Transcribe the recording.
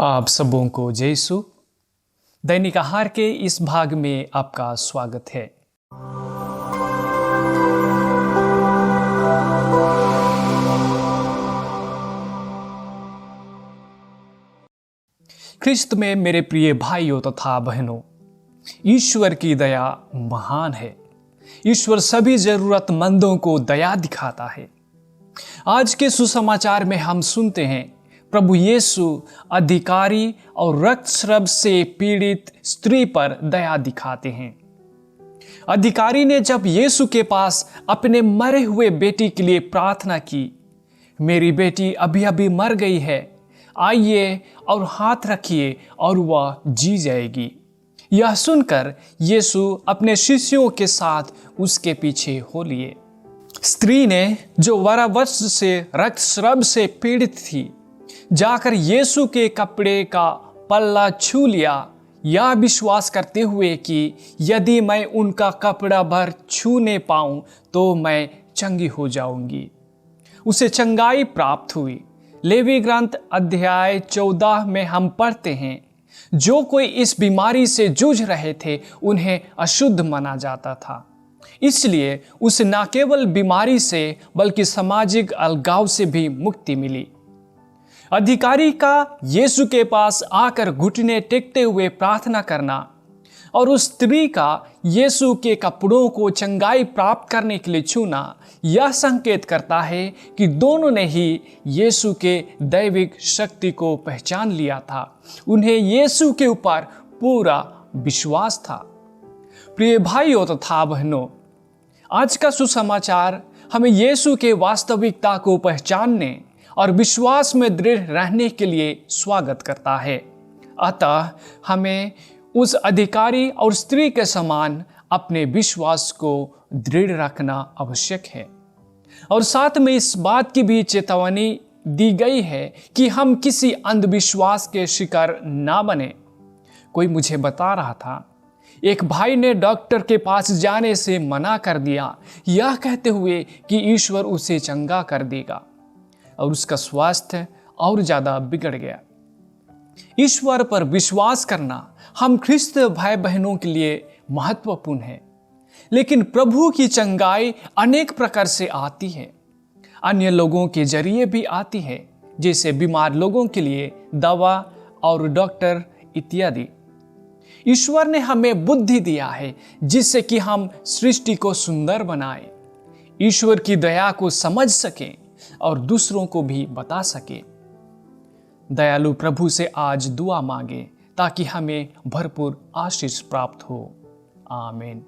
आप सबों को जय यीशु। दैनिक आहार के इस भाग में आपका स्वागत है। ख्रिस्त में मेरे प्रिय भाइयों तथा बहनों, ईश्वर की दया महान है। ईश्वर सभी जरूरतमंदों को दया दिखाता है। आज के सुसमाचार में हम सुनते हैं प्रभु यीशु अधिकारी और रक्तस्राव से पीड़ित स्त्री पर दया दिखाते हैं। अधिकारी ने जब यीशु के पास अपने मरे हुए बेटी के लिए प्रार्थना की, मेरी बेटी अभी अभी मर गई है, आइए और हाथ रखिए और वह जी जाएगी। यह सुनकर यीशु अपने शिष्यों के साथ उसके पीछे हो लिए। स्त्री ने, जो 12 वर्ष से रक्तस्राव से पीड़ित थी, जाकर यीशु के कपड़े का पल्ला छू लिया, यह विश्वास करते हुए कि यदि मैं उनका कपड़ा भर छूने पाऊं तो मैं चंगी हो जाऊंगी। उसे चंगाई प्राप्त हुई। लेवी ग्रंथ अध्याय 14 में हम पढ़ते हैं, जो कोई इस बीमारी से जूझ रहे थे उन्हें अशुद्ध माना जाता था। इसलिए उसे न केवल बीमारी से बल्कि सामाजिक अलगाव से भी मुक्ति मिली। अधिकारी का यीशु के पास आकर घुटने टेकते हुए प्रार्थना करना और उस स्त्री का यीशु के कपड़ों को चंगाई प्राप्त करने के लिए छूना, यह संकेत करता है कि दोनों ने ही यीशु के दैविक शक्ति को पहचान लिया था। उन्हें यीशु के ऊपर पूरा विश्वास था। प्रिय भाइयों तथा बहनों, आज का सुसमाचार हमें यीशु के वास्तविकता को पहचानने और विश्वास में दृढ़ रहने के लिए स्वागत करता है। अतः हमें उस अधिकारी और स्त्री के समान अपने विश्वास को दृढ़ रखना आवश्यक है। और साथ में इस बात की भी चेतावनी दी गई है कि हम किसी अंधविश्वास के शिकार ना बने। कोई मुझे बता रहा था, एक भाई ने डॉक्टर के पास जाने से मना कर दिया, यह कहते हुए कि ईश्वर उसे चंगा कर देगा, और उसका स्वास्थ्य और ज्यादा बिगड़ गया। ईश्वर पर विश्वास करना हम ख्रिस्त भाई बहनों के लिए महत्वपूर्ण है, लेकिन प्रभु की चंगाई अनेक प्रकार से आती है। अन्य लोगों के जरिए भी आती है, जैसे बीमार लोगों के लिए दवा और डॉक्टर इत्यादि। ईश्वर ने हमें बुद्धि दिया है जिससे कि हम सृष्टि को सुंदर बनाएं, ईश्वर की दया को समझ सकें और दूसरों को भी बता सके। दयालु प्रभु से आज दुआ मांगे ताकि हमें भरपूर आशीष प्राप्त हो। आमीन।